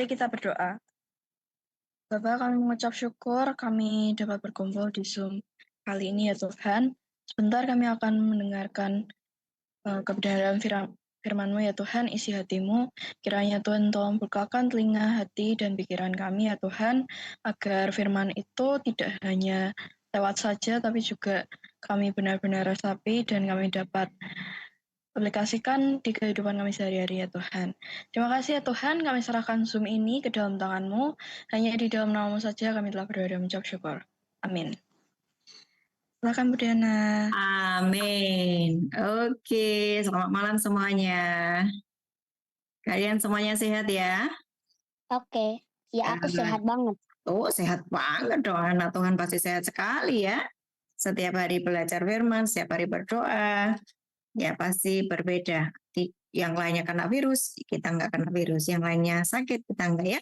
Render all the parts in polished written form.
Mari kita berdoa. Bapa, kami mengucap syukur kami dapat berkumpul di Zoom kali ini ya Tuhan. Sebentar kami akan mendengarkan kebenaran firman-Mu ya Tuhan, isi hatimu. Kiranya Tuhan tolong bukakan telinga hati dan pikiran kami ya Tuhan, agar firman itu tidak hanya lewat saja, tapi juga kami benar-benar resapi dan kami dapat aplikasikan di kehidupan kami sehari-hari ya Tuhan. Terima kasih ya Tuhan, kami serahkan Zoom ini ke dalam tangan-Mu. Hanya di dalam nama-Mu saja kami telah berdoa dan mengucap syukur. Amin. Silakan Bu Diana. Amin. Oke, selamat malam semuanya. Kalian semuanya sehat ya? Oke, ya aku sehat banget. Oh, sehat banget dong. Anak Tuhan pasti sehat sekali ya. Setiap hari belajar firman, setiap hari berdoa. Ya pasti berbeda. Yang lainnya kena virus, kita nggak kena virus. Yang lainnya sakit, kita enggak ya.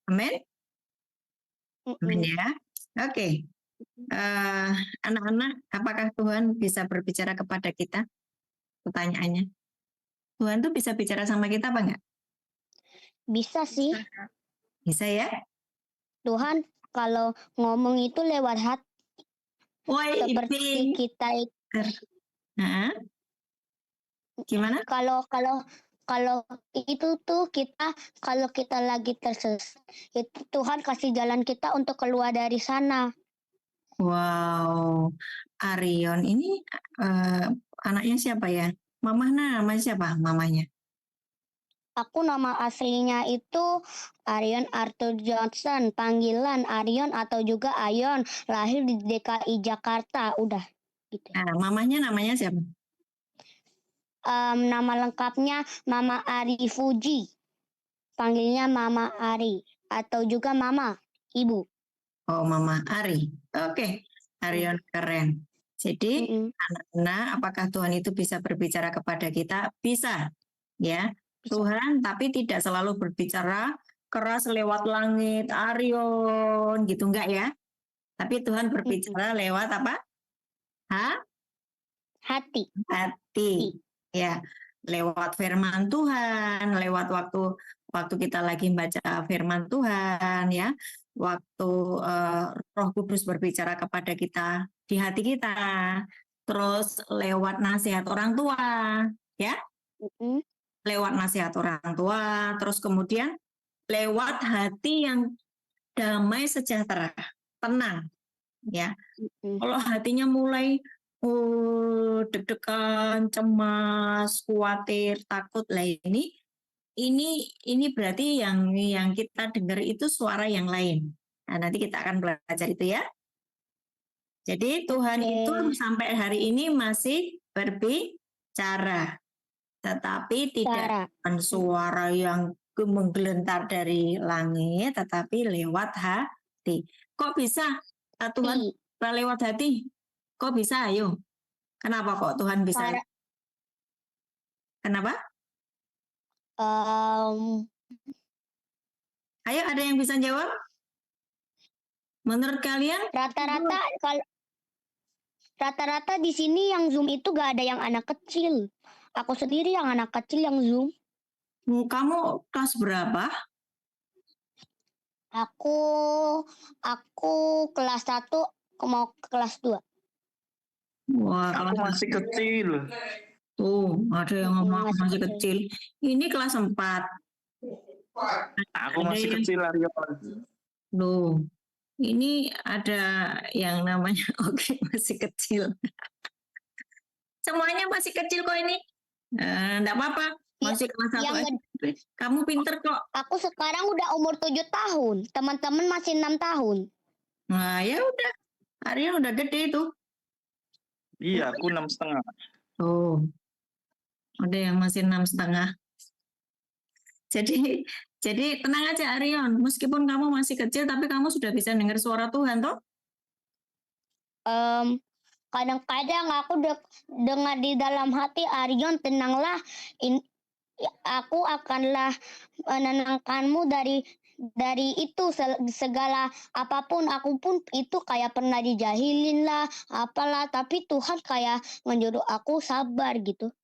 Amin. Amin ya. Oke. Anak-anak, apakah Tuhan bisa berbicara kepada kita? Pertanyaannya. Tuhan tuh bisa bicara sama kita apa enggak? Bisa sih. Bisa ya? Tuhan kalau ngomong itu lewat hati. Woi, seperti kita. Nah, gimana? Kalau itu tuh kalau kita lagi tersesat, itu Tuhan kasih jalan kita untuk keluar dari sana. Wow, Arion ini anaknya siapa ya? Mamahnya namanya siapa? Mamanya? Aku nama aslinya itu Arion Arthur Johnson, panggilan Arion atau juga Ayon, lahir di DKI Jakarta, udah gitu. Nah, mamanya namanya siapa? Nama lengkapnya Mama Ari Fuji, panggilnya Mama Ari atau juga Mama, Ibu. Oh, Mama Ari. Oke, Arion keren. Jadi, anak-anak, apakah Tuhan itu bisa berbicara kepada kita? Bisa, ya. Tuhan, tapi tidak selalu berbicara keras lewat langit, Arion, gitu enggak ya? Tapi Tuhan berbicara lewat apa? Hati. Ya, lewat firman Tuhan, lewat waktu kita lagi baca firman Tuhan, ya. Waktu Roh Kudus berbicara kepada kita di hati kita, terus lewat nasihat orang tua, ya. Lewat nasihat orang tua, terus kemudian lewat hati yang damai, sejahtera, tenang, ya. Kalau hatinya mulai deg-degan, cemas, khawatir, takut, lah ini berarti yang kita dengar itu suara yang lain. Nah, nanti kita akan belajar itu ya. Jadi Tuhan itu sampai hari ini masih berbicara, tetapi tidak dengan suara yang menggelentar dari langit, tetapi lewat hati. Kok bisa Tuhan lewat hati? Kok bisa? Ayo. Kenapa kok Tuhan bisa? Kenapa? Ayo, ada yang bisa jawab? Menurut kalian? Rata-rata di sini yang Zoom itu gak ada yang anak kecil. Aku sendiri yang anak kecil yang Zoom. Kamu kelas berapa? Aku kelas 1 mau kelas 2. Wah, aku masih kecil. Tuh, ada yang ngomong masih kecil. Ini kelas 4. Aku masih kecil, Arion. Loh, ini ada yang namanya oke, masih kecil. Semuanya masih kecil kok ini. Enggak apa-apa. Masih kelas 1. Kamu pinter kok. Aku sekarang udah umur 7 tahun. Teman-teman masih 6 tahun. Nah, ya udah. Arion udah gede itu. Iya, aku 6,5. Oh, ada yang masih 6,5. Jadi tenang aja Arion. Meskipun kamu masih kecil, tapi kamu sudah bisa dengar suara Tuhan, toh? Kadang-kadang aku dengar di dalam hati, Arion tenanglah. Aku akanlah menenangkanmu dari itu segala apapun. Aku pun itu kayak pernah dijahilin lah apalah, tapi Tuhan kayak menyuruh aku sabar gitu.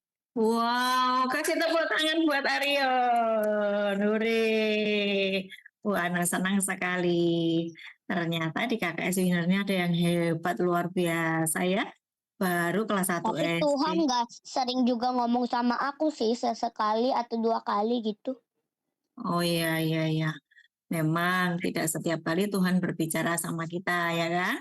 Wow, kasih tepuk tangan buat Arion. Hore. Wah, Ana senang sekali. Ternyata di KKS Winernya ada yang hebat luar biasa ya. Baru kelas 1 Tapi Tuhan SD. nggak sering juga ngomong sama aku sih, sesekali atau 2 kali gitu. Oh iya, iya, iya. Memang tidak setiap kali Tuhan berbicara sama kita, ya kan?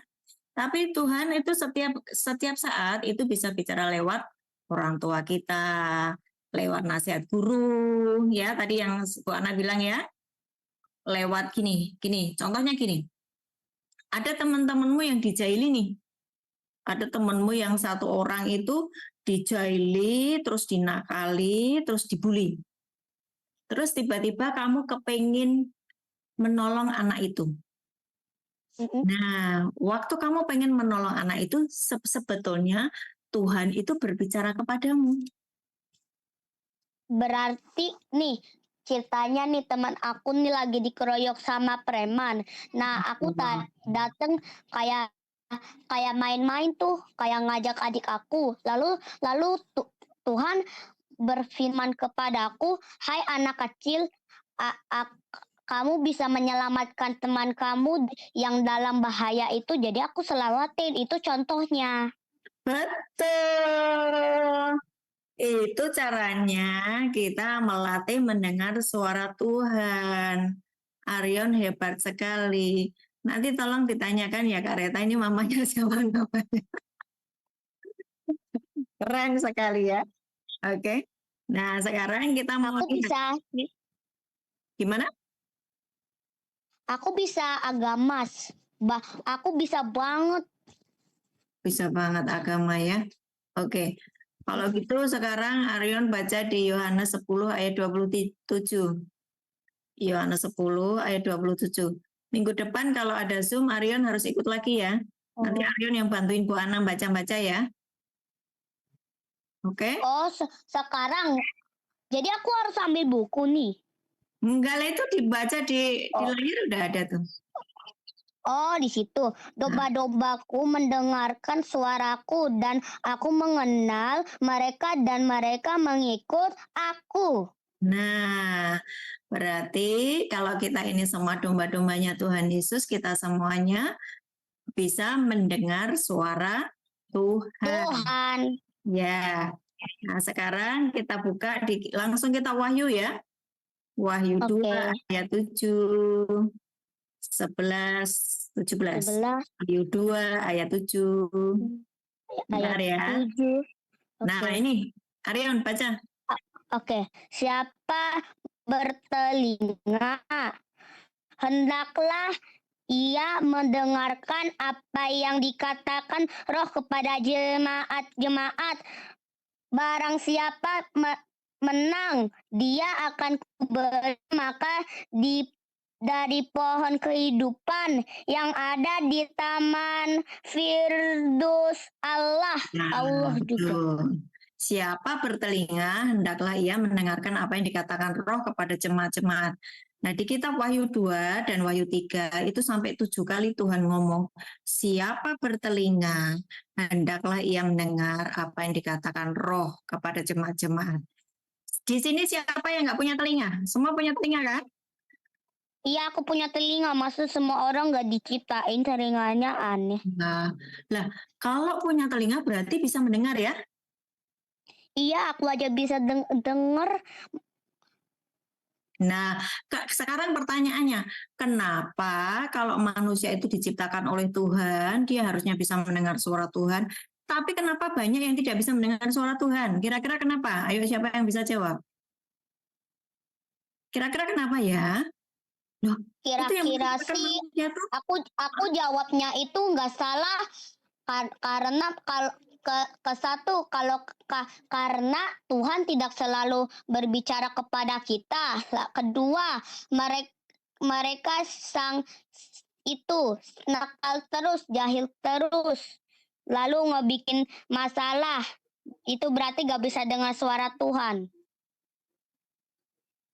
Tapi Tuhan itu setiap saat itu bisa bicara lewat orang tua kita, lewat nasihat guru, ya tadi yang Bu Ana bilang ya, lewat gini. Contohnya gini, ada teman-temanmu yang dijaili nih, ada temanmu yang satu orang itu dijaili, terus dinakali, terus dibully. Terus tiba-tiba kamu kepingin menolong anak itu. Nah, waktu kamu pengen menolong anak itu, sebetulnya Tuhan itu berbicara kepadamu. Berarti nih ceritanya nih teman aku nih lagi dikeroyok sama preman. Nah, aku dateng kayak kayak main-main tuh, kayak ngajak adik aku. Lalu Tuhan berfirman kepadaku, "Hai anak kecil, kamu bisa menyelamatkan teman kamu yang dalam bahaya itu, jadi aku selamatin." Itu contohnya. Betul. Itu caranya kita melatih mendengar suara Tuhan. Arion hebat sekali. Nanti tolong ditanyakan ya Kak Reta, ini mamanya siapa namanya? Keren sekali ya. Oke. Nah, sekarang kita mau Aku lihat. bisa Gimana? Aku bisa agamas. Aku bisa banget. Bisa banget agama ya. Oke. Kalau gitu sekarang Arion baca di Yohanes 10 ayat 27. Yohanes 10 ayat 27. Minggu depan kalau ada Zoom, Arion harus ikut lagi ya. Nanti Arion yang bantuin Bu Ana baca-baca ya. Oke? Oh, sekarang. Jadi aku harus ambil buku nih. Enggak lah, itu dibaca di layar udah ada tuh. Oh, di situ. Domba-dombaku mendengarkan suaraku dan aku mengenal mereka dan mereka mengikut aku. Nah, berarti kalau kita ini semua domba-dombanya Tuhan Yesus, kita semuanya bisa mendengar suara Tuhan. Tuhan. Ya. Nah, sekarang kita buka langsung kita Wahyu ya. Wahyu 2 ayat 7, 11, 17. 11 Wahyu 2 ayat 7. Bentar ayat ya. 7. Nah, ini Arion baca. Oke. Siapa bertelinga, hendaklah ia mendengarkan apa yang dikatakan Roh kepada jemaat-jemaat. Barang siapa menang, dia akan kuberi maka dari pohon kehidupan yang ada di taman Firdaus Allah. Allah juga. Siapa bertelinga, hendaklah ia mendengarkan apa yang dikatakan Roh kepada jemaat-jemaat. Nah, di kitab Wahyu 2 dan Wahyu 3 itu sampai 7 kali Tuhan ngomong, siapa bertelinga, hendaklah ia mendengar apa yang dikatakan Roh kepada jemaat-jemaat. Di sini siapa yang nggak punya telinga? Semua punya telinga kan? Iya, aku punya telinga. Maksud semua orang nggak diciptain telinganya aneh. Nah, kalau punya telinga berarti bisa mendengar ya? Iya, aku aja bisa denger. Nah, sekarang pertanyaannya, kenapa kalau manusia itu diciptakan oleh Tuhan, dia harusnya bisa mendengar suara Tuhan, tapi kenapa banyak yang tidak bisa mendengar suara Tuhan? Kira-kira kenapa? Ayo, siapa yang bisa jawab? Kira-kira kenapa ya? Loh, Kira-kira sih, aku jawabnya itu nggak salah karena karena Tuhan tidak selalu berbicara kepada kita. Kedua, mereka nakal terus, jahil terus, lalu ngebikin masalah. Itu berarti gak bisa dengar suara Tuhan.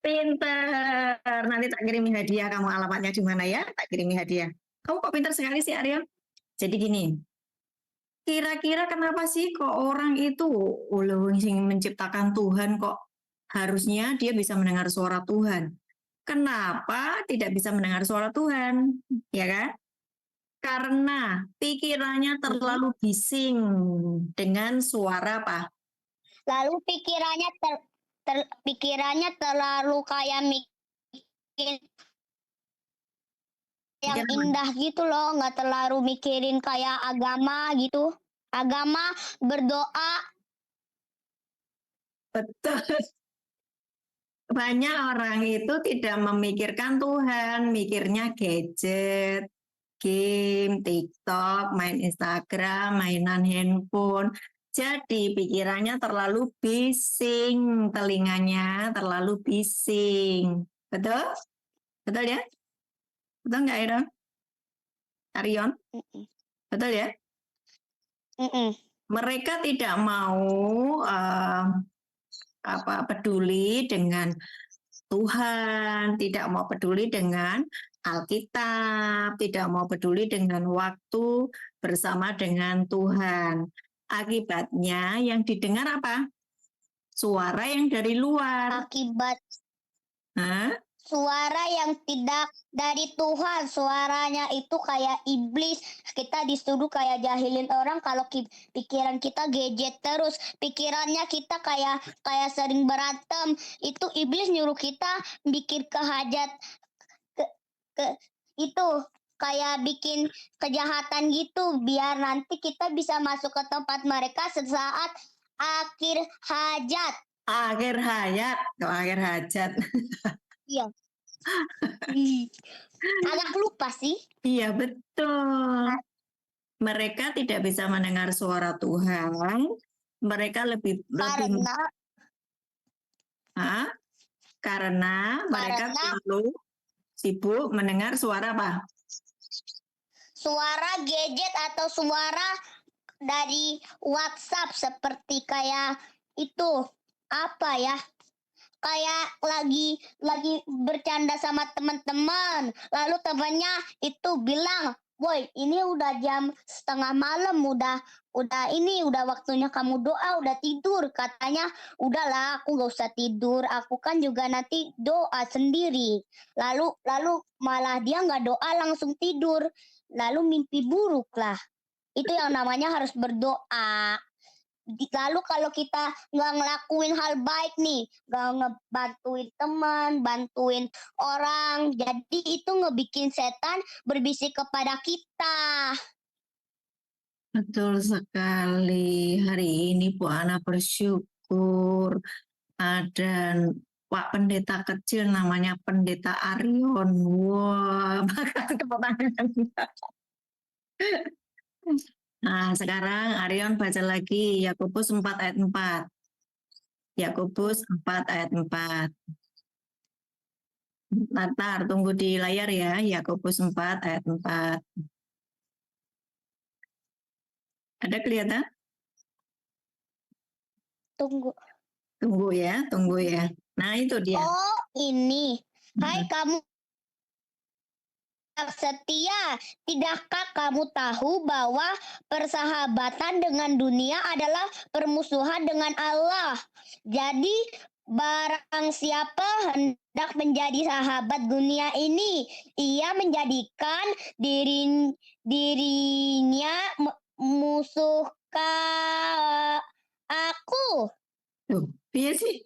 Pinter. Nanti tak kirimi hadiah, kamu alamatnya di mana ya? Tak kirimi hadiah. Kamu kok pinter sekali sih, Ariel? Jadi gini, kira-kira kenapa sih kok orang itu yang menciptakan Tuhan kok harusnya dia bisa mendengar suara Tuhan? Kenapa tidak bisa mendengar suara Tuhan? Ya kan? Karena pikirannya terlalu bising dengan suara apa? Lalu pikirannya terlalu kayak mikir yang Pikiran- indah gitu loh, nggak terlalu mikirin kayak agama gitu. Agama, berdoa. Betul. Banyak orang itu tidak memikirkan Tuhan, mikirnya gadget, game, TikTok, main Instagram, mainan handphone. Jadi pikirannya terlalu bising, telinganya terlalu bising. Betul? Betul ya? Betul nggak, Iron? Arion? Mm-mm. Betul ya? Mm-mm. Mereka tidak mau peduli dengan Tuhan, tidak mau peduli dengan Alkitab, tidak mau peduli dengan waktu bersama dengan Tuhan. Akibatnya yang didengar apa? Suara yang dari luar. Akibat Hah? suara yang tidak dari Tuhan, suaranya itu kayak iblis. Kita disuruh kayak jahilin orang kalau pikiran kita gadget terus, pikirannya kita kayak sering berantem. Itu iblis nyuruh kita bikin kehajat ke itu kayak bikin kejahatan gitu biar nanti kita bisa masuk ke tempat mereka sesaat akhir hajat. Akhir hayat, kok akhir hajat. Iya. Agak lupa sih. Iya betul. Mereka tidak bisa mendengar suara Tuhan. Mereka lebih karena mereka terlalu sibuk mendengar suara apa? Suara gadget atau suara dari WhatsApp seperti kayak itu apa ya? Kayak lagi bercanda sama teman-teman, lalu temannya itu bilang, "Woi, ini udah jam 1:30 malam, udah waktunya kamu doa, udah tidur." Katanya, "Udahlah, aku nggak usah tidur, aku kan juga nanti doa sendiri." Lalu malah dia nggak doa, langsung tidur. Lalu mimpi buruk lah. Itu yang namanya harus berdoa. Lalu kalau kita nggak ngelakuin hal baik nih, nggak ngebantuin teman, bantuin orang, jadi itu ngebikin setan berbisik kepada kita. Betul sekali. Hari ini Bu Ana bersyukur ada Pak Pendeta kecil namanya Pendeta Arion. Wah, makan tepuk tangan. Nah, sekarang Arion baca lagi Yakobus 4 ayat 4. Yakobus 4 ayat 4. Ntar tunggu di layar ya, Yakobus 4 ayat 4. Ada kelihatan? Tunggu. Tunggu ya. Nah, itu dia. Oh, ini. Hai kamu setia, tidakkah kamu tahu bahwa persahabatan dengan dunia adalah permusuhan dengan Allah? Jadi, barang siapa hendak menjadi sahabat dunia ini, ia menjadikan dirinya musuh aku. Tuh, iya sih.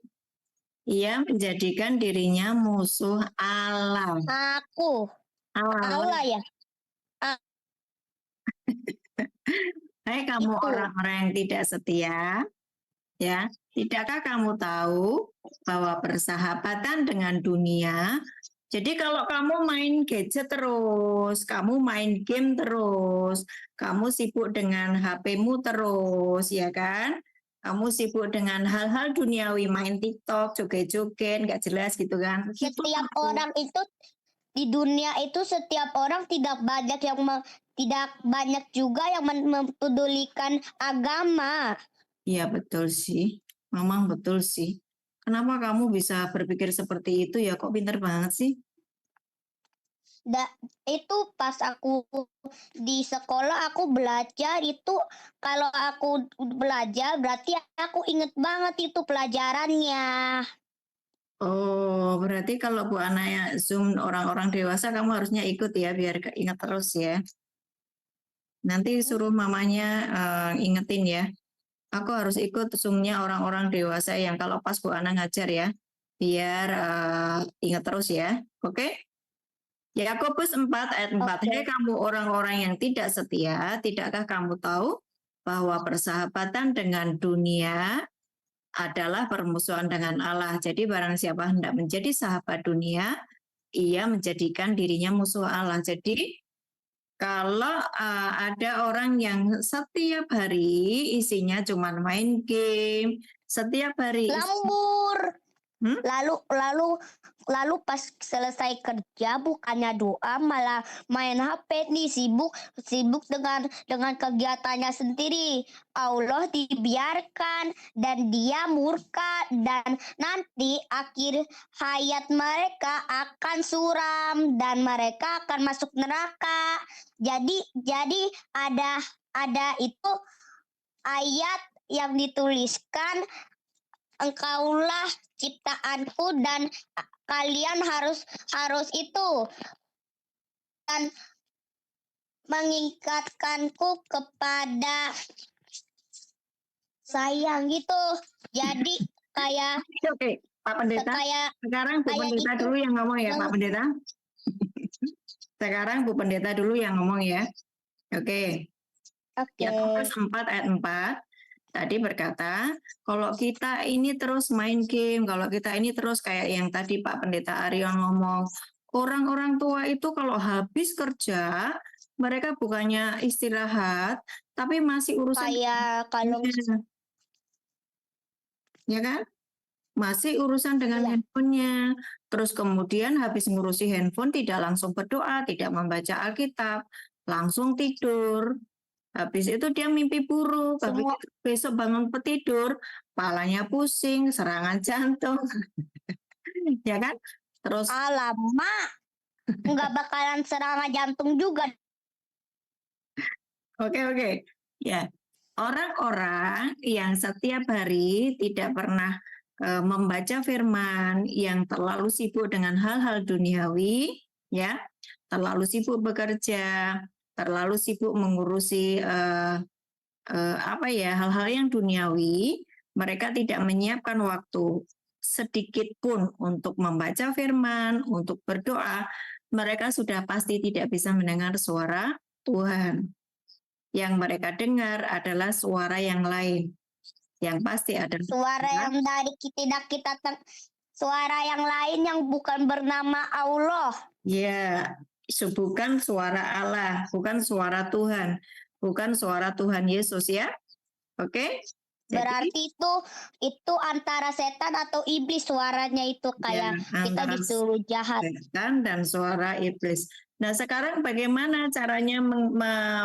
Ia menjadikan dirinya musuh Allah. Aku. Allah ya. Hai kamu Itu. orang-orang yang tidak setia, ya, tidakkah kamu tahu bahwa persahabatan dengan dunia, jadi kalau kamu main gadget terus, kamu main game terus, kamu sibuk dengan HP-mu terus, ya kan? Kamu sibuk dengan hal-hal duniawi, main TikTok, joget-joget, nggak jelas gitu kan? Setiap orang itu di dunia itu setiap orang tidak banyak juga yang mempedulikan agama. Iya betul sih, Mamang betul sih. Kenapa kamu bisa berpikir seperti itu ya? Kok pintar banget sih? Itu pas aku di sekolah aku belajar itu, kalau aku belajar berarti aku inget banget itu pelajarannya. Oh, berarti kalau Bu Ana ya Zoom orang-orang dewasa kamu harusnya ikut ya biar ingat terus ya. Nanti suruh mamanya ingetin ya. Aku harus ikut Zoom-nya orang-orang dewasa yang kalau pas Bu Ana ngajar ya. Biar ingat terus ya. Oke? Yakobus 4 ayat 4. Oke. Hei kamu orang-orang yang tidak setia, tidakkah kamu tahu bahwa persahabatan dengan dunia adalah permusuhan dengan Allah. Jadi barang siapa hendak menjadi sahabat dunia, ia menjadikan dirinya musuh Allah. Jadi kalau ada orang yang setiap hari isinya cuma main game, setiap hari Lambur. Hmm? Lalu pas selesai kerja bukannya doa malah main HP nih, sibuk dengan kegiatannya sendiri. Allah dibiarkan dan dia murka, dan nanti akhir hayat mereka akan suram dan mereka akan masuk neraka. Jadi ada itu ayat yang dituliskan, engkaulah ciptaanku dan kalian harus itu, dan mengingatkanku kepada sayang gitu. Jadi kayak Oke, Pak Pendeta. kayak Sekarang Bu kayak Pendeta itu dulu yang ngomong ya, yang Pak Pendeta. Sekarang Bu Pendeta dulu yang ngomong ya. Oke. oke. Yakobus 4 ayat 4 tadi berkata, kalau kita ini terus main game, kalau kita ini terus kayak yang tadi Pak Pendeta Aryo ngomong, orang-orang tua itu kalau habis kerja, mereka bukannya istirahat, tapi masih urusan Kayak kalau ya kan? Masih urusan dengan Iya. handphonenya. Terus kemudian habis ngurusi handphone tidak langsung berdoa, tidak membaca Alkitab, langsung tidur. Habis itu dia mimpi buruk, habis semua itu besok bangun tidur, kepalanya pusing, serangan jantung, ya kan? Terus lama nggak bakalan serangan jantung juga. oke. Ya, orang-orang yang setiap hari tidak pernah membaca firman, yang terlalu sibuk dengan hal-hal duniawi, ya, terlalu sibuk bekerja, terlalu sibuk mengurusi hal-hal yang duniawi, mereka tidak menyiapkan waktu sedikit pun untuk membaca firman, untuk berdoa, mereka sudah pasti tidak bisa mendengar suara Tuhan. Yang mereka dengar adalah suara yang lain. Yang pasti adalah Suara yang dari suara yang lain yang bukan bernama Allah. ya, bukan suara Allah, bukan suara Tuhan, bukan suara Tuhan Yesus ya. Oke? Berarti itu antara setan atau iblis suaranya itu, kayak kita antara disuruh jahat. setan dan suara iblis. Nah, sekarang bagaimana caranya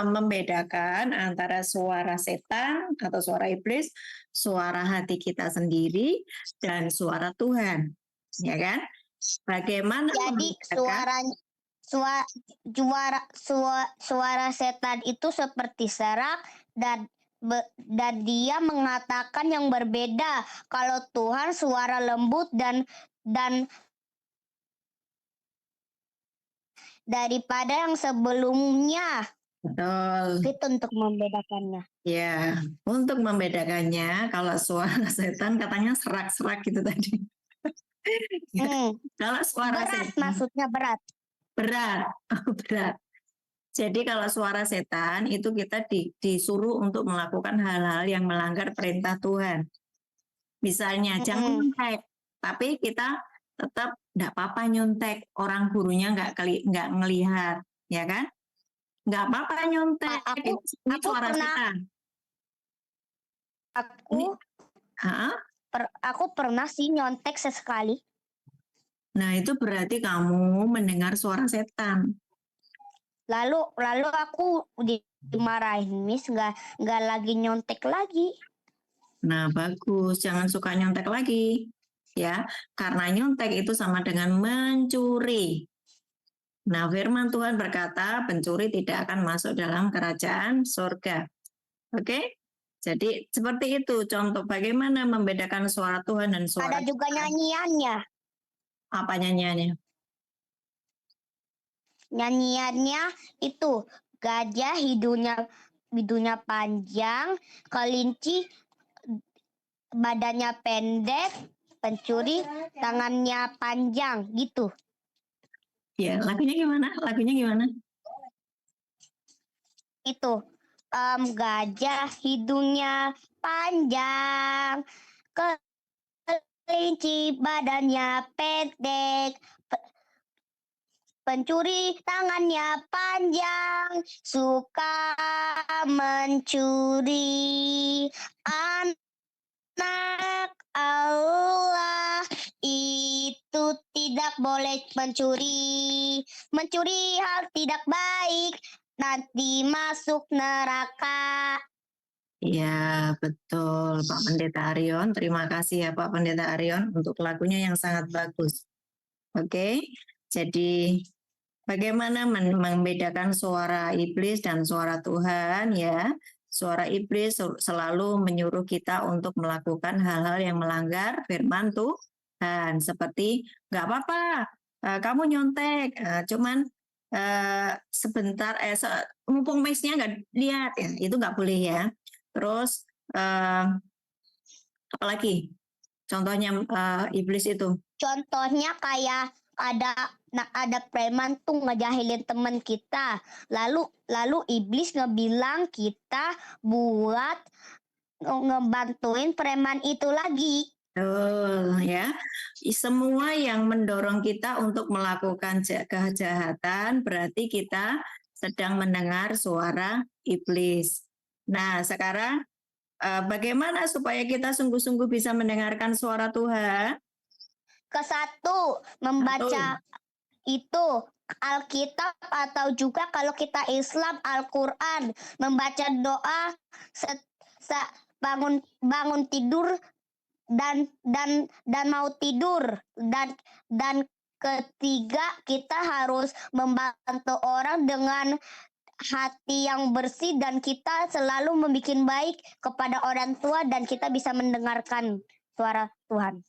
membedakan antara suara setan atau suara iblis, suara hati kita sendiri, dan suara Tuhan, ya kan? Bagaimana Jadi suara setan itu seperti serak dan dia mengatakan yang berbeda. Kalau Tuhan suara lembut dan daripada yang sebelumnya. Betul. Itu untuk membedakannya. Ya, untuk membedakannya, kalau suara setan katanya serak-serak gitu tadi. Kalau suara berat, setan, maksudnya berat. Berat. Jadi kalau suara setan itu kita disuruh untuk melakukan hal-hal yang melanggar perintah Tuhan. Misalnya jangan nyontek, tapi kita tetap enggak apa-apa nyontek, orang gurunya enggak ngelihat, ya kan? Enggak apa-apa nyontek. Ini suara setan. Aku pernah sih nyontek sesekali. Nah, itu berarti kamu mendengar suara setan. Lalu aku dimarahin Miss, nggak lagi nyontek lagi. Nah, bagus, jangan suka nyontek lagi, ya, karena nyontek itu sama dengan mencuri. Nah, firman Tuhan berkata, pencuri tidak akan masuk dalam kerajaan surga. Oke? Jadi seperti itu contoh bagaimana membedakan suara Tuhan dan suara Ada juga nyanyiannya. apa nyanyiannya? Nyanyiannya itu gajah hidungnya panjang, kelinci badannya pendek, pencuri tangannya panjang gitu. Ya, lagunya gimana? Lagunya gimana? Itu gajah hidungnya panjang, kelinci badannya pendek, pencuri tangannya panjang, suka mencuri. Anak Allah itu tidak boleh mencuri. Mencuri hal tidak baik, nanti masuk neraka. Ya, betul Pak Pendeta Arion. Terima kasih ya Pak Pendeta Arion untuk lagunya yang sangat bagus. Oke, jadi bagaimana membedakan suara iblis dan suara Tuhan ya? Suara iblis selalu menyuruh kita untuk melakukan hal-hal yang melanggar firman Tuhan. Seperti nggak apa-apa, kamu nyontek, cuman sebentar, mumpung mesnya nggak lihat ya, itu nggak boleh ya. Terus apalagi? Contohnya iblis itu. Contohnya kayak ada preman tuh ngejahilin teman kita. Lalu iblis ngebilang kita buat ngebantuin preman itu lagi. Betul ya. Semua yang mendorong kita untuk melakukan kejahatan berarti kita sedang mendengar suara iblis. Nah, sekarang bagaimana supaya kita sungguh-sungguh bisa mendengarkan suara Tuhan? Kesatu, membaca itu Alkitab atau juga kalau kita Islam Al-Quran, membaca doa bangun tidur dan mau tidur, dan ketiga kita harus membantu orang dengan hati yang bersih dan kita selalu membuat baik kepada orang tua dan kita bisa mendengarkan suara Tuhan.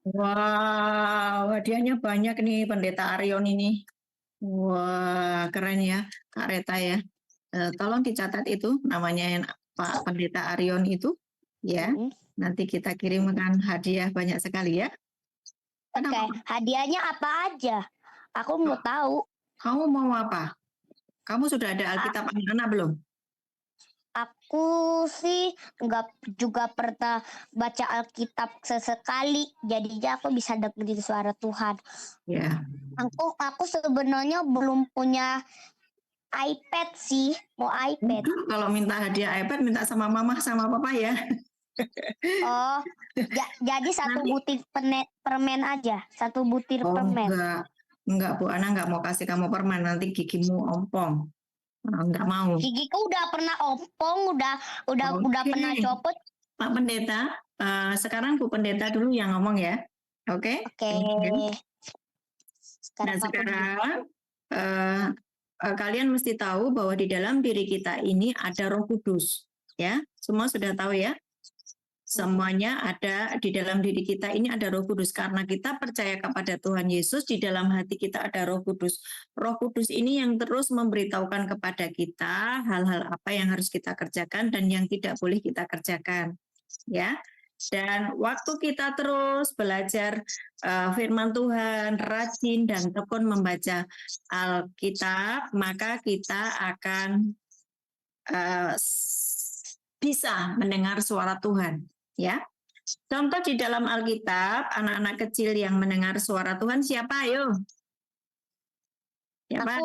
Wow, hadiahnya banyak nih Pendeta Arion ini. Wah, keren ya Kak Reta ya. Tolong dicatat itu namanya Pak Pendeta Arion itu ya. Nanti kita kirimkan hadiah banyak sekali ya. Oke, hadiahnya apa aja? Aku mau tahu. Kamu mau apa? Kamu sudah ada Alkitab anak-anak belum? Aku sih nggak juga pernah baca Alkitab sesekali, jadinya aku bisa dengerin suara Tuhan. Ya. Aku sebenarnya belum punya iPad sih, mau iPad. Kalau minta hadiah iPad, minta sama mama sama papa ya. Oh, jadi satu butir permen aja, satu butir permen. Enggak Bu Ana nggak mau kasih kamu permen, nanti gigimu ompong. Enggak mau. Gigiku udah pernah ompong, udah pernah copot. Pak Pendeta, sekarang Bu Pendeta dulu yang ngomong ya. Oke? Oke. Nah, sekarang kalian mesti tahu bahwa di dalam diri kita ini ada Roh Kudus, ya. Semua sudah tahu ya. Semuanya ada di dalam diri kita ini ada Roh Kudus karena kita percaya kepada Tuhan Yesus, di dalam hati kita ada Roh Kudus. Roh Kudus ini yang terus memberitahukan kepada kita hal-hal apa yang harus kita kerjakan dan yang tidak boleh kita kerjakan, ya. Dan waktu kita terus belajar firman Tuhan, rajin dan tekun membaca Alkitab, maka kita akan bisa mendengar suara Tuhan. Ya, contoh di dalam Alkitab, anak-anak kecil yang mendengar suara Tuhan siapa? Ayo. Siapa?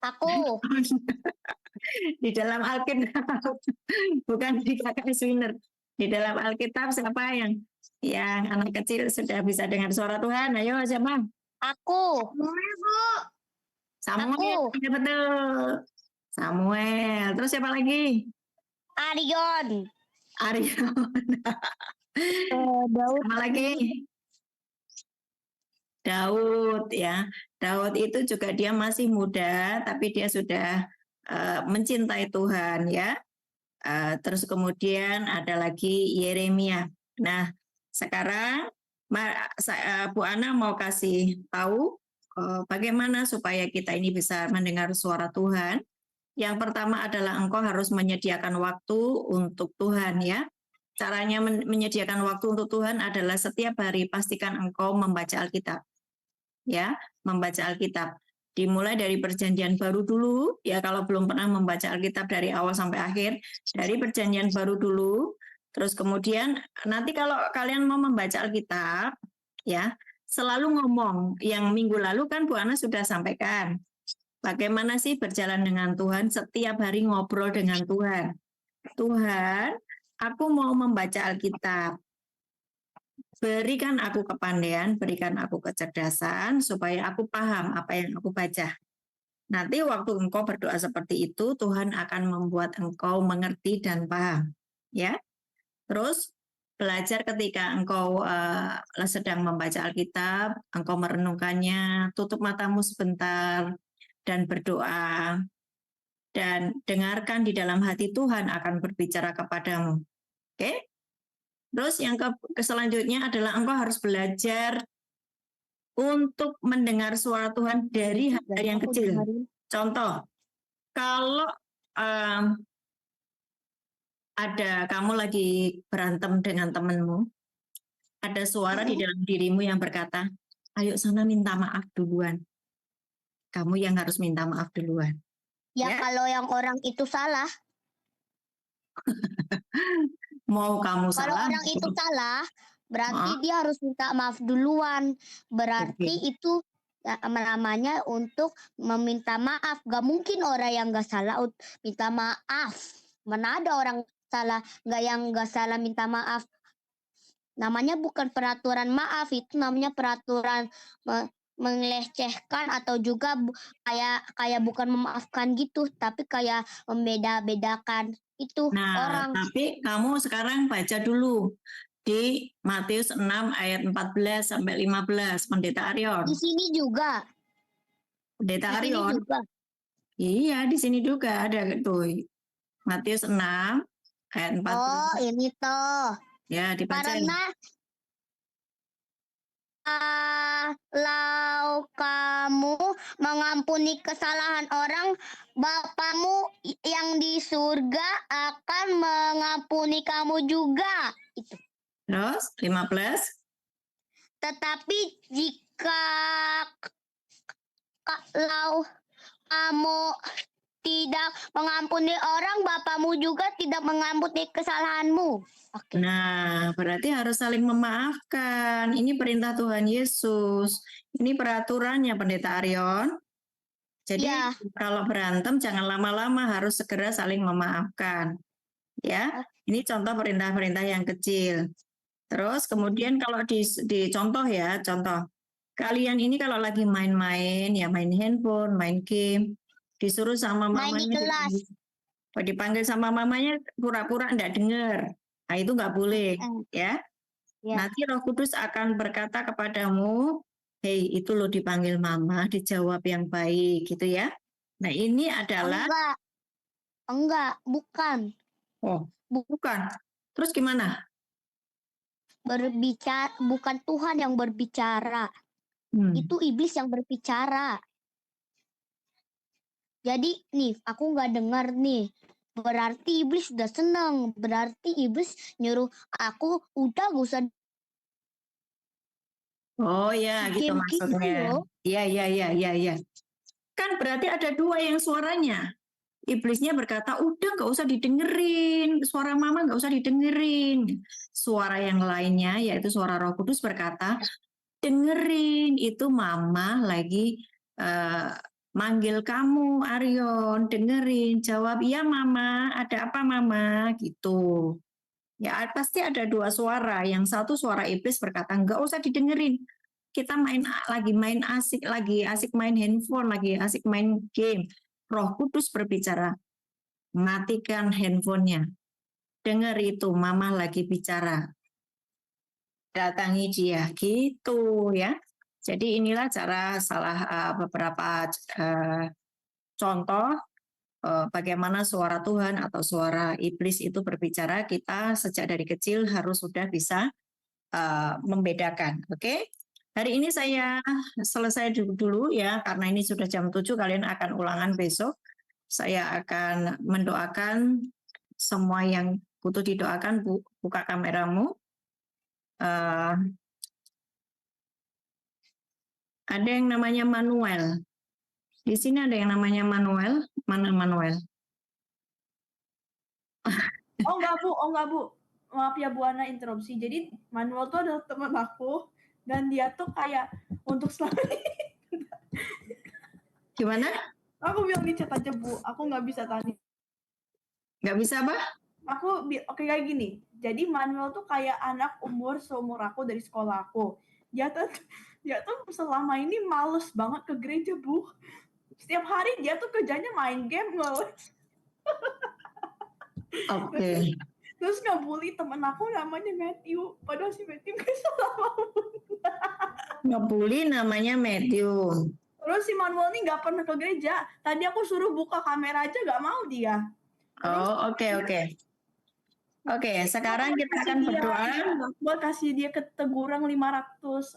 Aku. Di dalam Alkitab, bukan di KKS Winner. Di dalam Alkitab siapa yang anak kecil sudah bisa dengar suara Tuhan? Ayo siapa? Aku. Samuel. Ya, betul. Samuel. Terus siapa lagi? Arion. Daud. Sama lagi. Daud ya. Daud itu juga dia masih muda, tapi dia sudah mencintai Tuhan ya. Terus kemudian ada lagi Yeremia. Nah, sekarang Bu Ana mau kasih tahu bagaimana supaya kita ini bisa mendengar suara Tuhan. Yang pertama adalah engkau harus menyediakan waktu untuk Tuhan ya. Caranya menyediakan waktu untuk Tuhan adalah setiap hari pastikan engkau membaca Alkitab. Ya, membaca Alkitab. Dimulai dari Perjanjian Baru dulu, ya kalau belum pernah membaca Alkitab dari awal sampai akhir, dari Perjanjian Baru dulu, terus kemudian nanti kalau kalian mau membaca Alkitab, ya selalu ngomong. Yang minggu lalu kan Bu Ana sudah sampaikan, bagaimana sih berjalan dengan Tuhan, setiap hari ngobrol dengan Tuhan. Tuhan, aku mau membaca Alkitab. Berikan aku kepandaian, berikan aku kecerdasan, supaya aku paham apa yang aku baca. Nanti waktu engkau berdoa seperti itu, Tuhan akan membuat engkau mengerti dan paham. Ya, terus belajar ketika engkau sedang membaca Alkitab, engkau merenungkannya, tutup matamu sebentar dan berdoa. Dan dengarkan di dalam hati Tuhan akan berbicara kepadamu. Oke? Terus yang selanjutnya adalah engkau harus belajar untuk mendengar suara Tuhan dari hal yang kecil. Contoh, kalau ada kamu lagi berantem dengan temanmu, ada suara di dalam dirimu yang berkata, ayo sana minta maaf duluan. Kamu yang harus minta maaf duluan. Ya, kalau yang orang itu salah. Mau kamu Kalau salah. orang itu salah, berarti dia harus minta maaf duluan. Berarti itu namanya untuk meminta maaf. Gak mungkin orang yang gak salah minta maaf. Mana ada orang salah yang gak salah minta maaf. Namanya bukan peraturan maaf, itu namanya peraturan melecehkan atau juga kayak bukan memaafkan gitu, tapi kayak membeda-bedakan itu orang. Tapi kamu sekarang baca dulu di Matius 6 ayat 14 sampai 15, Pendeta Aryon. Di sini juga. Pendeta Di sini Aryon. juga. Iya, di sini juga ada tuh. Matius 6 ayat 14. Oh, ini toh. Ya, dibacain. Karena kalau kamu mengampuni kesalahan orang, Bapamu yang di surga akan mengampuni kamu juga. Itu. Terus 15. Tetapi jika kalau kamu tidak mengampuni orang, Bapamu juga tidak mengampuni kesalahanmu. Okay. Nah, berarti harus saling memaafkan. Ini perintah Tuhan Yesus. Ini peraturannya, Pendeta Aryon. Jadi kalau berantem jangan lama-lama, harus segera saling memaafkan. Ya, ini contoh perintah-perintah yang kecil. Terus kemudian kalau di contoh ya, contoh. Kalian ini kalau lagi main-main, ya main handphone, main game, disuruh sama mamanya, dipanggil sama mamanya, pura-pura enggak dengar. Nah, itu nggak boleh, ya. Nanti Roh Kudus akan berkata kepadamu, hei, itu lo dipanggil mama, dijawab yang baik, gitu ya. Nah, ini adalah... Enggak, bukan. Oh, bukan. Terus gimana? Berbicara, bukan Tuhan yang berbicara. Itu iblis yang berbicara. Jadi nih, aku nggak dengar nih. Berarti iblis udah seneng. Berarti iblis nyuruh aku udah gak usah. Oh ya, gitu maksudnya. Iya. Kan berarti ada dua yang suaranya. Iblisnya berkata, udah gak usah didengerin. Suara mama gak usah didengerin. Suara yang lainnya, yaitu suara Roh Kudus berkata, dengerin, itu mama lagi manggil kamu, Aryon, dengerin, jawab, iya mama, ada apa mama, gitu. Ya pasti ada dua suara, yang satu suara iblis berkata, nggak usah didengerin, kita lagi main asik main handphone, lagi asik main game. Roh Kudus berbicara, matikan handphonenya, dengar itu, mama lagi bicara, datangi dia, gitu ya. Jadi inilah cara beberapa contoh bagaimana suara Tuhan atau suara iblis itu berbicara. Kita sejak dari kecil harus sudah bisa membedakan. Oke? Hari ini saya selesai dulu ya, karena ini sudah jam 7, kalian akan ulangan besok. Saya akan mendoakan semua yang butuh didoakan, buka kameramu. Ada yang namanya Manuel. Di sini ada yang namanya Manuel. Mana Manuel? Oh enggak Bu. Maaf ya Bu Ana interupsi. Jadi Manuel tuh adalah teman aku dan dia tuh kayak untuk selalu Gimana? aku bilang di chat aja Bu. Aku nggak bisa tanya. Nggak bisa apa? Oke kayak gini. Jadi Manuel tuh kayak anak seumur aku dari sekolah aku. Dia tuh selama ini males banget ke gereja Bu. Setiap hari dia tuh kerjanya main game ngeles. Oke. Terus ngebully temen aku namanya Matthew. Padahal si Matthew gak salah. Ngebully namanya Medium. Terus si Manuel nih gak pernah ke gereja. Tadi aku suruh buka kamera aja gak mau dia. Oh, oke. Oke, sekarang kita akan berdoa. Gue kasih dia teguran 500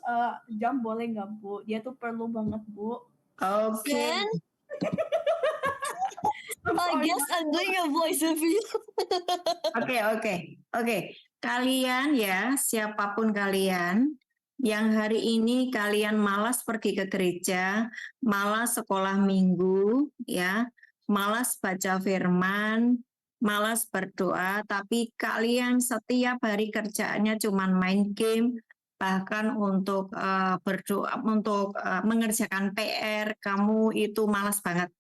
jam boleh nggak Bu? Dia tuh perlu banget Bu. Oke. I guess I'm doing a voice review. Oke. Kalian ya, siapapun kalian yang hari ini kalian malas pergi ke gereja, malas sekolah minggu, ya, malas baca firman, malas berdoa, tapi kalian setiap hari kerjaannya cuma main game, bahkan untuk berdoa, untuk mengerjakan PR, kamu itu malas banget,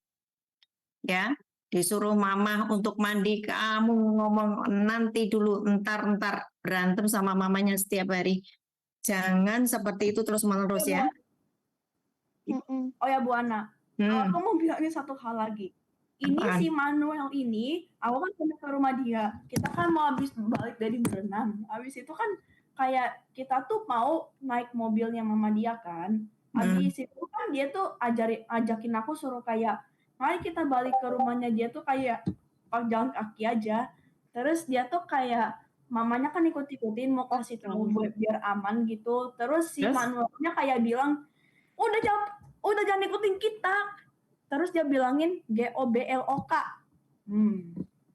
ya. Disuruh mama untuk mandi, kamu ngomong nanti dulu, entar berantem sama mamanya setiap hari. Jangan seperti itu terus-menerus ya. Oh ya Bu Ana, aku mau bilangin satu hal lagi. Ini Apaan? si Manuel ini, aku kan pernah ke rumah dia. Kita kan mau habis balik dari berenang. Habis itu kan kayak kita tuh mau naik mobilnya mama dia kan. Habis itu kan dia tuh ajakin aku suruh kayak, mari kita balik ke rumahnya dia tuh kayak jalan kaki aja. Terus dia tuh kayak mamanya kan ikut-ikutin mau kasih tahu biar aman gitu. Terus si Manuelnya kayak bilang, udah jangan ikutin kita. Terus dia bilangin GOBLOK.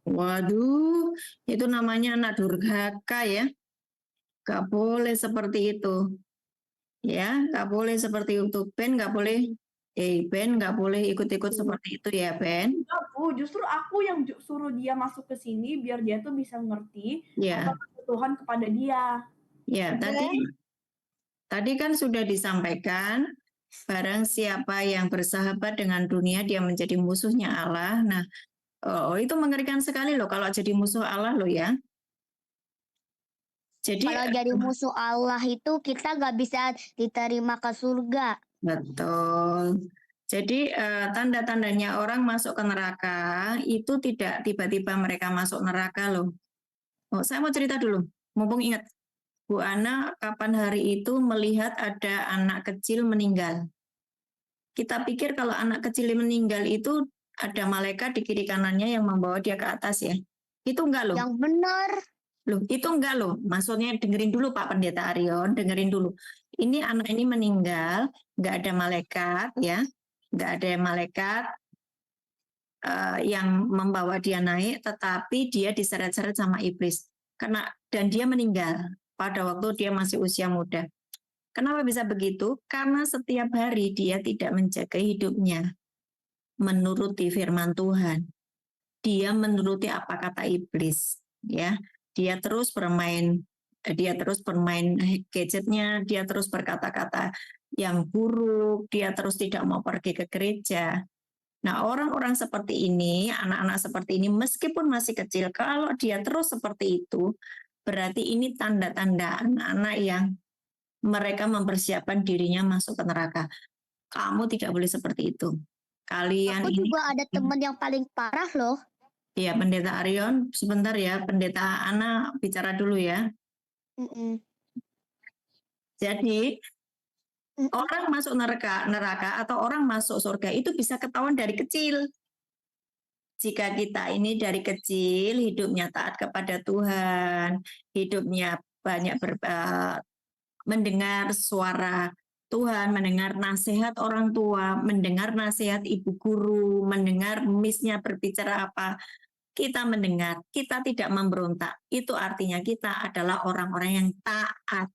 Waduh, itu namanya anak durhaka ya. Gak boleh seperti itu. Ya, gak boleh seperti itu. Ben gak boleh, Ben gak boleh ikut-ikut seperti itu ya, Ben. Enggak, Bu, justru aku yang suruh dia masuk ke sini biar dia tuh bisa ngerti apa Tuhan kepada dia. Ya, tadi kan sudah disampaikan, barang siapa yang bersahabat dengan dunia, dia menjadi musuhnya Allah. Nah, itu mengerikan sekali loh kalau jadi musuh Allah loh ya. Jadi kalau jadi musuh Allah itu kita nggak bisa diterima ke surga. Betul. Jadi tanda-tandanya orang masuk ke neraka itu tidak tiba-tiba mereka masuk neraka loh. Saya mau cerita dulu, mumpung ingat. Bu Ana kapan hari itu melihat ada anak kecil meninggal. Kita pikir kalau anak kecil meninggal itu ada malaikat di kiri kanannya yang membawa dia ke atas ya. Itu enggak loh. Yang benar. Loh, itu enggak loh. Maksudnya dengerin dulu Pak Pendeta Arion, dengerin dulu. Ini anak ini meninggal, enggak ada malaikat ya. Enggak ada malaikat yang membawa dia naik, tetapi dia diseret-seret sama iblis. Dan dia meninggal pada waktu dia masih usia muda. Kenapa bisa begitu? Karena setiap hari dia tidak menjaga hidupnya menuruti firman Tuhan. Dia menuruti apa kata iblis, ya. Dia terus bermain gadgetnya, dia terus berkata-kata yang buruk, dia terus tidak mau pergi ke gereja. Nah, orang-orang seperti ini, anak-anak seperti ini, meskipun masih kecil, kalau dia terus seperti itu, berarti ini tanda-tanda anak-anak yang mereka mempersiapkan dirinya masuk ke neraka. Kamu tidak boleh seperti itu. Kalian Aku ini juga ada teman yang paling parah loh. Ya, Pendeta Arion, sebentar ya, Pendeta Ana bicara dulu ya. Jadi, Orang masuk neraka atau orang masuk surga itu bisa ketahuan dari kecil. Jika kita ini dari kecil hidupnya taat kepada Tuhan, hidupnya banyak mendengar suara Tuhan, mendengar nasihat orang tua, mendengar nasihat ibu guru, mendengar misnya berbicara apa, kita mendengar, kita tidak memberontak. Itu artinya kita adalah orang-orang yang taat.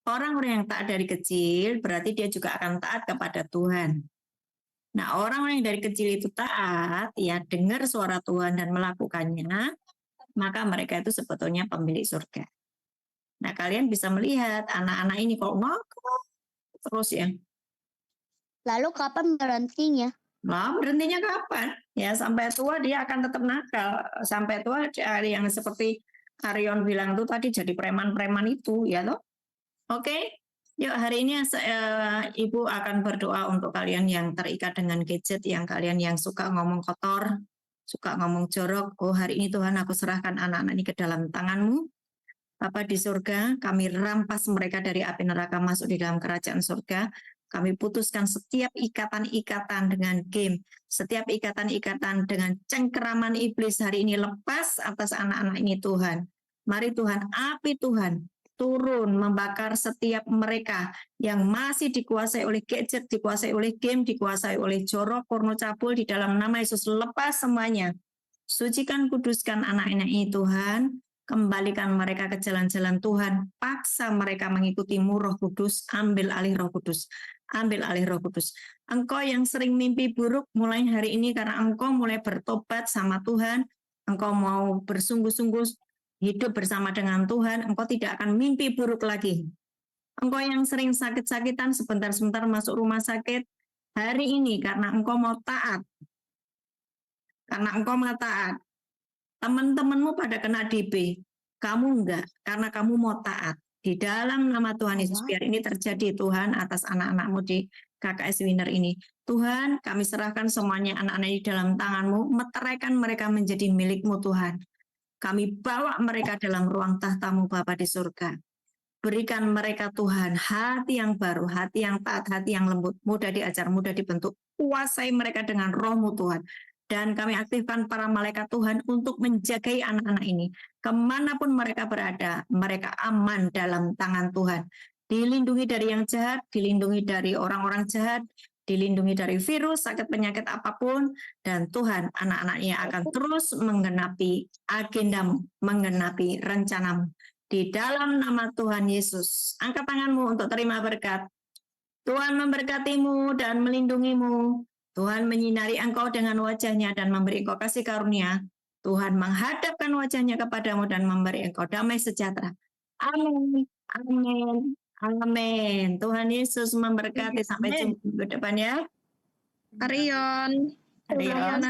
Orang-orang yang taat dari kecil berarti dia juga akan taat kepada Tuhan. Nah, orang-orang yang dari kecil itu taat, ya dengar suara Tuhan dan melakukannya, maka mereka itu sebetulnya pemilik surga. Nah, kalian bisa melihat anak-anak ini kok nakal terus ya. Lalu kapan berhentinya? Nah, berhentinya kapan? Ya, sampai tua dia akan tetap nakal. Sampai tua yang seperti Aryon bilang itu tadi jadi preman-preman itu, ya toh? Oke, yuk hari ini Ibu akan berdoa untuk kalian yang terikat dengan gadget, yang kalian yang suka ngomong kotor, suka ngomong jorok. Oh, hari ini Tuhan aku serahkan anak-anak ini ke dalam tangan-Mu. Bapa di surga, kami rampas mereka dari api neraka masuk di dalam kerajaan surga. Kami putuskan setiap ikatan-ikatan dengan game, setiap ikatan-ikatan dengan cengkeraman iblis hari ini lepas atas anak-anak ini Tuhan. Mari Tuhan, api Tuhan turun membakar setiap mereka yang masih dikuasai oleh gadget, dikuasai oleh game, dikuasai oleh jorok, porno cabul di dalam nama Yesus. Lepas semuanya. Sucikan, kuduskan anak-anak ini Tuhan. Kembalikan mereka ke jalan-jalan Tuhan. Paksa mereka mengikuti-Mu Roh Kudus. Ambil alih Roh Kudus. Ambil alih Roh Kudus. Engkau yang sering mimpi buruk mulai hari ini karena engkau mulai bertobat sama Tuhan. Engkau mau bersungguh-sungguh hidup bersama dengan Tuhan. Engkau tidak akan mimpi buruk lagi. Engkau yang sering sakit-sakitan sebentar-sebentar masuk rumah sakit. Hari ini karena engkau mau taat. Karena engkau mau taat. Teman-temanmu pada kena DB, kamu enggak, karena kamu mau taat. Di dalam nama Tuhan Yesus, biar ini terjadi Tuhan atas anak-anakmu di KKS Winner ini. Tuhan, kami serahkan semuanya anak-anak di dalam tangan-Mu, meteraikan mereka menjadi milik-Mu Tuhan. Kami bawa mereka dalam ruang tahta-Mu Bapa di surga. Berikan mereka Tuhan hati yang baru, hati yang taat, hati yang lembut, mudah diajar, mudah dibentuk. Kuasai mereka dengan Roh-Mu Tuhan. Dan kami aktifkan para malaikat Tuhan untuk menjagai anak-anak ini. Kemanapun mereka berada, mereka aman dalam tangan Tuhan. Dilindungi dari yang jahat, dilindungi dari orang-orang jahat, dilindungi dari virus, sakit penyakit apapun. Dan Tuhan, anak-anaknya akan terus menggenapi agendamu, menggenapi rencanamu. Di dalam nama Tuhan Yesus, angkat tanganmu untuk terima berkat. Tuhan memberkatimu dan melindungimu. Tuhan menyinari engkau dengan wajahnya dan memberi engkau kasih karunia. Tuhan menghadapkan wajahnya kepadamu dan memberi engkau damai sejahtera. Amin. Amin. Amin. Tuhan Yesus memberkati. Sampai jumpa minggu depan ya. Arion. Arion.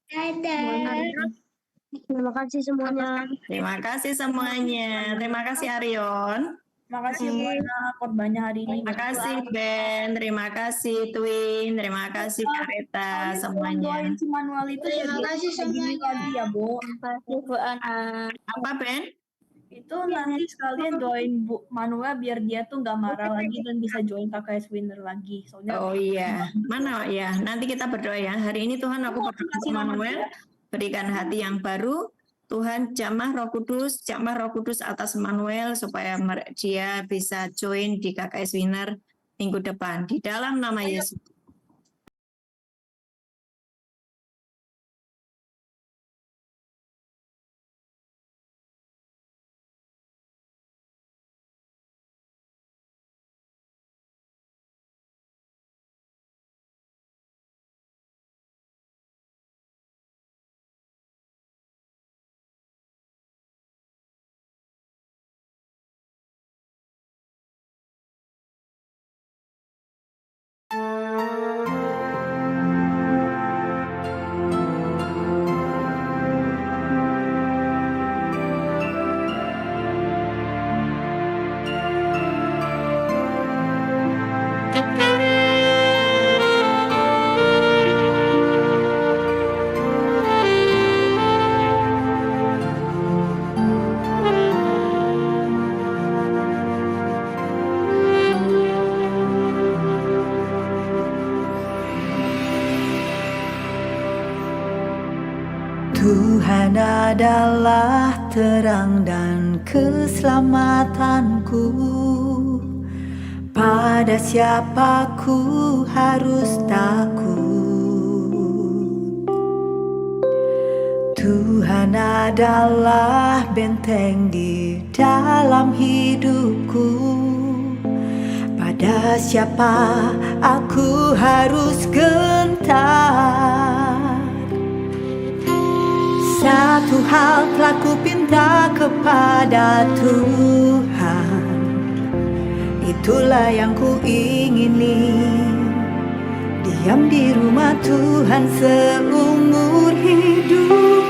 Dadah. Terima kasih semuanya. Terima kasih semuanya. Terima kasih Arion. Makasih buat korbannya hari ini. Terima kasih Ben, terima kasih Twin, terima kasih Kareta semuanya. Doain si Manuel itu Terima kasih semuanya. lagi ya, Bu. Terima kasih Bu Ana. Apa Ben? Itu nanti sekalian doain Bu Manuel biar dia tuh nggak marah lagi dan bisa join KKS Winner lagi. Soalnya Oh iya, mana ya? Nanti kita berdoa ya. Hari ini Tuhan aku berdoa sama Manuel, berikan hati yang baru. Tuhan jamah Roh Kudus atas Manuel supaya dia bisa join di KKS Winner minggu depan. Di dalam nama Yesus. adalah terang dan keselamatanku. Pada siapa ku harus takut? Tuhan adalah benteng di dalam hidupku. Pada siapa aku harus gentar? Satu hal telah ku pinta kepada Tuhan, itulah yang ku ingini, diam di rumah Tuhan seumur hidup.